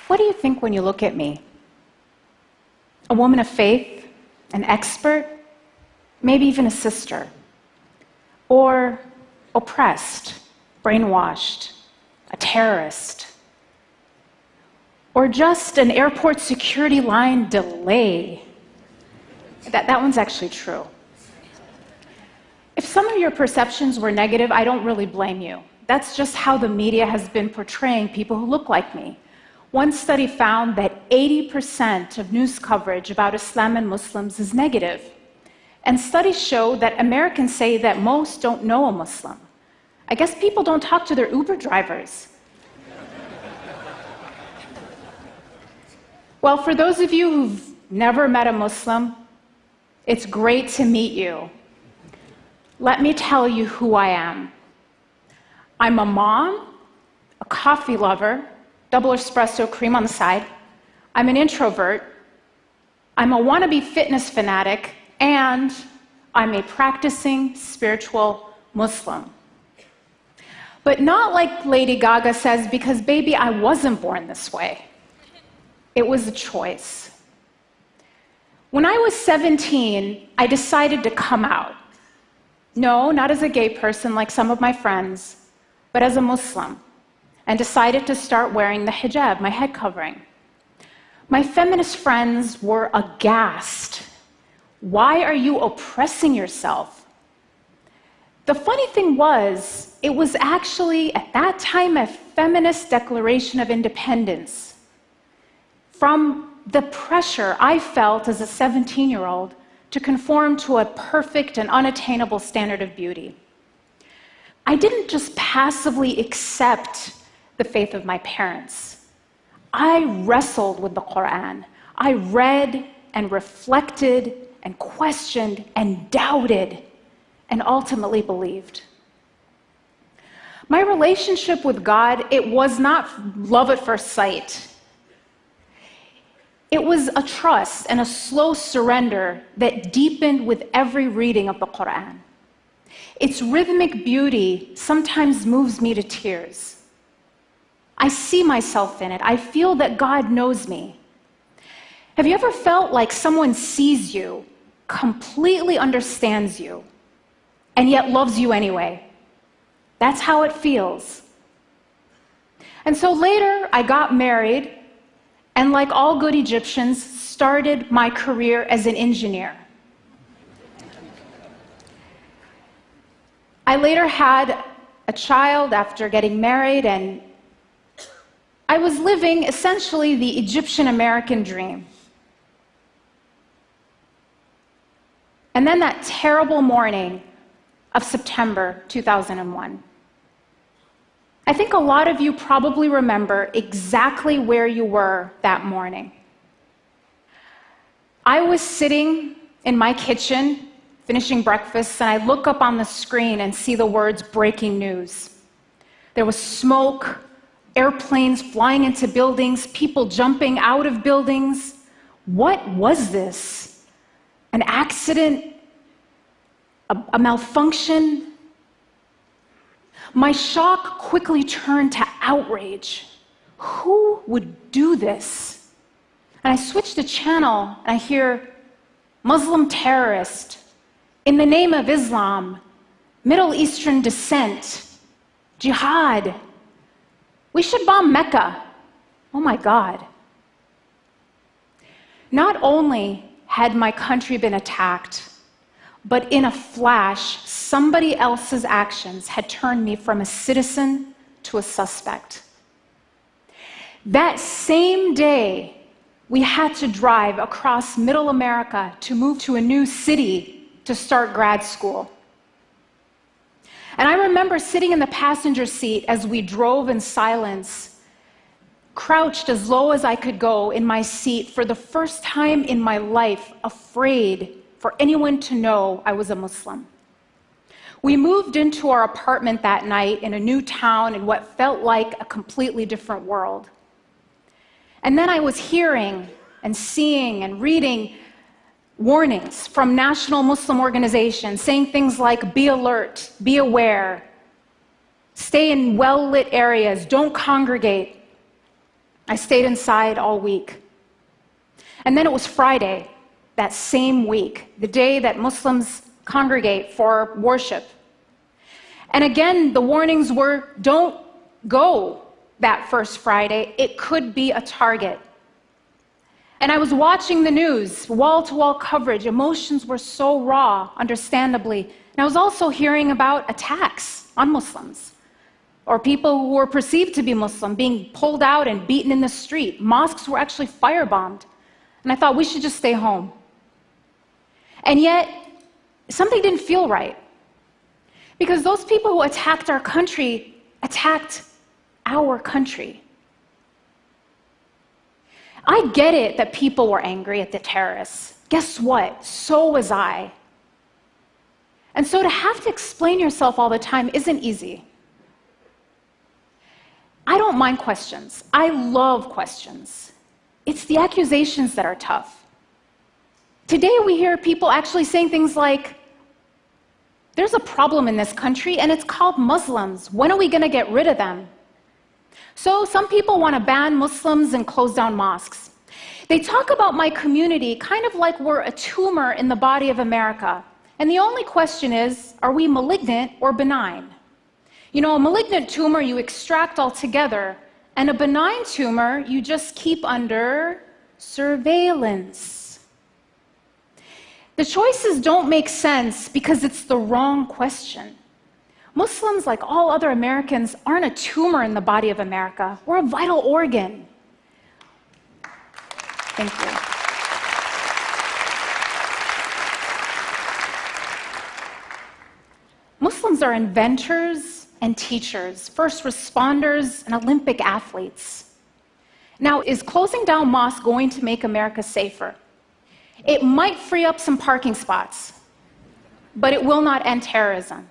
What do you think when you look at me? A woman of faith, an expert, maybe even a sister, or oppressed, brainwashed, a terrorist, or just an airport security line delay. That one's actually true. If some of your perceptions were negative, I don't really blame you. That's just how the media has been portraying people who look like me. One study found that 80% of news coverage about Islam and Muslims is negative. And studies show that Americans say that most don't know a Muslim. I guess people don't talk to their Uber drivers. Well, for those of you who've never met a Muslim, it's great to meet you. Let me tell you who I am. I'm a mom, a coffee lover, double espresso, cream on the side. I'm an introvert. I'm a wannabe fitness fanatic, and I'm a practicing spiritual Muslim. But not like Lady Gaga says, because baby, I wasn't born this way. It was a choice. When I was 17, I decided to come out. No, not as a gay person like some of my friends, but as a Muslim, and decided to start wearing the hijab, my head covering. My feminist friends were aghast. Why are you oppressing yourself? The funny thing was, it was actually, at that time, a feminist declaration of independence from the pressure I felt as a 17-year-old to conform to a perfect and unattainable standard of beauty. I didn't just passively accept the faith of my parents. I wrestled with the Quran. I read and reflected and questioned and doubted and ultimately believed. My relationship with God, it was not love at first sight. It was a trust and a slow surrender that deepened with every reading of the Quran. Its rhythmic beauty sometimes moves me to tears. I see myself in it. I feel that God knows me. Have you ever felt like someone sees you, completely understands you, and yet loves you anyway? That's how it feels. And so later, I got married, and like all good Egyptians, started my career as an engineer. I later had a child after getting married, and I was living essentially the Egyptian-American dream. And then that terrible morning of September 2001. I think a lot of you probably remember exactly where you were that morning. I was sitting in my kitchen, finishing breakfast, and I look up on the screen and see the words breaking news. There was smoke, airplanes flying into buildings, people jumping out of buildings. What was this? An accident? A malfunction? My shock quickly turned to outrage. Who would do this? And I switched the channel and I hear Muslim terrorist, in the name of Islam, Middle Eastern descent, jihad. We should bomb Mecca. Oh my God. Not only had my country been attacked, but in a flash, somebody else's actions had turned me from a citizen to a suspect. That same day, we had to drive across Middle America to move to a new city to start grad school. And I remember sitting in the passenger seat as we drove in silence, crouched as low as I could go in my seat for the first time in my life, afraid for anyone to know I was a Muslim. We moved into our apartment that night in a new town in what felt like a completely different world. And then I was hearing and seeing and reading warnings from national Muslim organizations saying things like, be alert, be aware, stay in well-lit areas, don't congregate. I stayed inside all week. And then it was Friday, that same week, the day that Muslims congregate for worship. And again, the warnings were, don't go that first Friday. It could be a target. And I was watching the news, wall-to-wall coverage. Emotions were so raw, understandably. And I was also hearing about attacks on Muslims, or people who were perceived to be Muslim being pulled out and beaten in the street. Mosques were actually firebombed. And I thought, we should just stay home. And yet, something didn't feel right. Because those people who attacked our country attacked our country. I get it that people were angry at the terrorists. Guess what? So was I. And so to have to explain yourself all the time isn't easy. I don't mind questions. I love questions. It's the accusations that are tough. Today we hear people actually saying things like, there's a problem in this country and it's called Muslims. When are we going to get rid of them? So some people want to ban Muslims and close down mosques. They talk about my community kind of like we're a tumor in the body of America. And the only question is, are we malignant or benign? You know, a malignant tumor you extract altogether, and a benign tumor you just keep under surveillance. The choices don't make sense because it's the wrong question. Muslims, like all other Americans, aren't a tumor in the body of America. We're a vital organ. Thank you. Muslims are inventors and teachers, first responders and Olympic athletes. Now, is closing down mosques going to make America safer? It might free up some parking spots, but it will not end terrorism.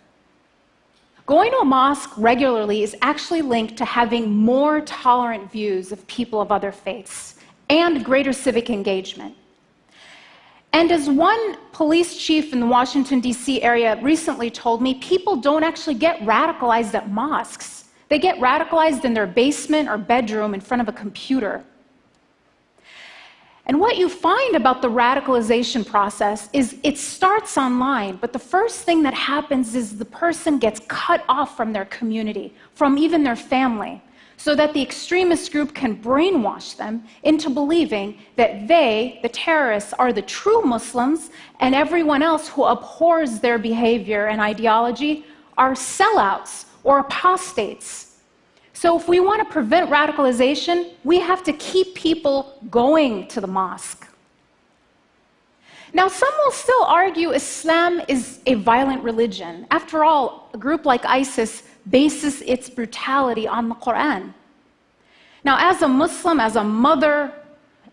Going to a mosque regularly is actually linked to having more tolerant views of people of other faiths and greater civic engagement. And as one police chief in the Washington, D.C. area recently told me, people don't actually get radicalized at mosques. They get radicalized in their basement or bedroom in front of a computer. And what you find about the radicalization process is it starts online, but the first thing that happens is the person gets cut off from their community, from even their family, so that the extremist group can brainwash them into believing that they, the terrorists, are the true Muslims, and everyone else who abhors their behavior and ideology are sellouts or apostates. So if we want to prevent radicalization, we have to keep people going to the mosque. Now, some will still argue Islam is a violent religion. After all, a group like ISIS bases its brutality on the Quran. Now, as a Muslim, as a mother,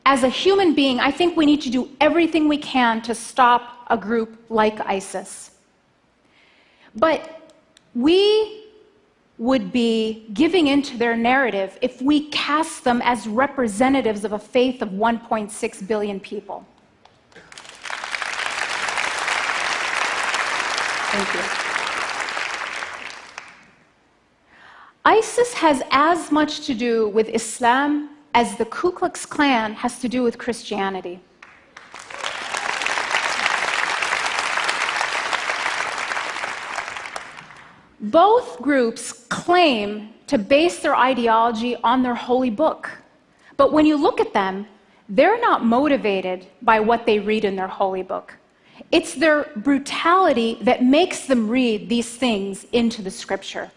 as a human being, I think we need to do everything we can to stop a group like ISIS. But we would be giving into their narrative if we cast them as representatives of a faith of 1.6 billion people. Thank you. ISIS has as much to do with Islam as the Ku Klux Klan has to do with Christianity. Both groups claim to base their ideology on their holy book. But when you look at them, they're not motivated by what they read in their holy book. It's their brutality that makes them read these things into the scripture.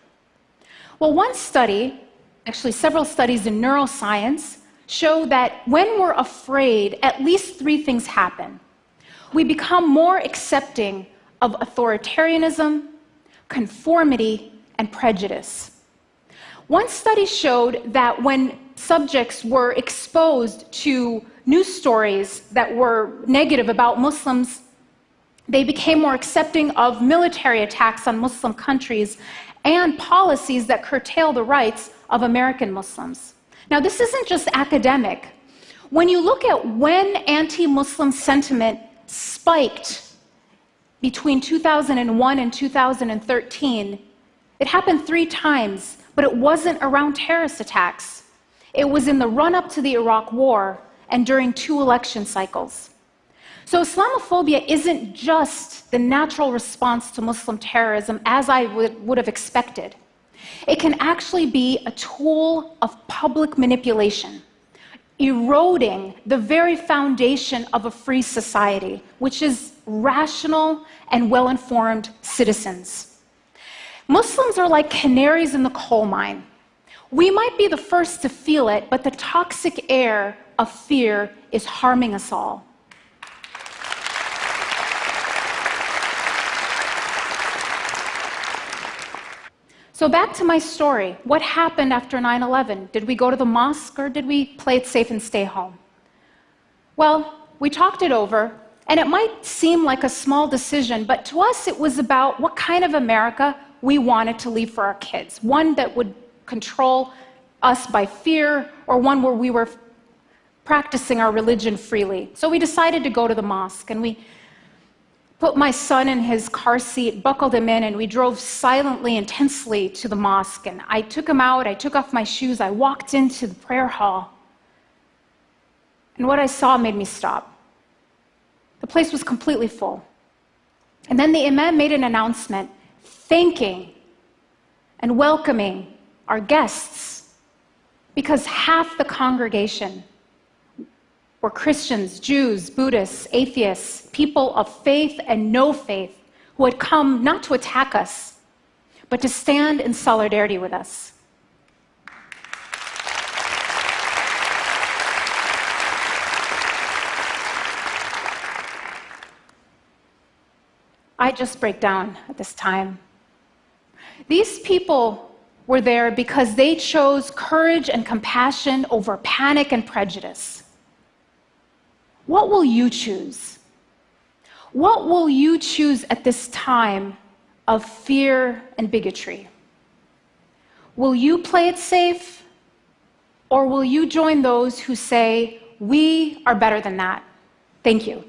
Well, one study, actually several studies in neuroscience, show that when we're afraid, at least three things happen. We become more accepting of authoritarianism, conformity, and prejudice. One study showed that when subjects were exposed to news stories that were negative about Muslims, they became more accepting of military attacks on Muslim countries and policies that curtail the rights of American Muslims. Now, this isn't just academic. When you look at when anti-Muslim sentiment spiked between 2001 and 2013, it happened 3 times, but it wasn't around terrorist attacks. It was in the run-up to the Iraq War and during 2 election cycles. So Islamophobia isn't just the natural response to Muslim terrorism as I would have expected. It can actually be a tool of public manipulation, eroding the very foundation of a free society, which is rational and well-informed citizens. Muslims are like canaries in the coal mine. We might be the first to feel it, but the toxic air of fear is harming us all. So back to my story. What happened after 9/11? Did we go to the mosque or did we play it safe and stay home? Well, we talked it over, and it might seem like a small decision, but to us it was about what kind of America we wanted to leave for our kids. One that would control us by fear, or one where we were practicing our religion freely. So we decided to go to the mosque, and we put my son in his car seat, buckled him in, and we drove silently and tensely to the mosque. And I took him out, I took off my shoes, I walked into the prayer hall. And what I saw made me stop. The place was completely full. And then the imam made an announcement thanking and welcoming our guests, because half the congregation were Christians, Jews, Buddhists, atheists, people of faith and no faith, who had come not to attack us, but to stand in solidarity with us. I just break down at this time. These people were there because they chose courage and compassion over panic and prejudice. What will you choose? What will you choose at this time of fear and bigotry? Will you play it safe, or will you join those who say, we are better than that? Thank you.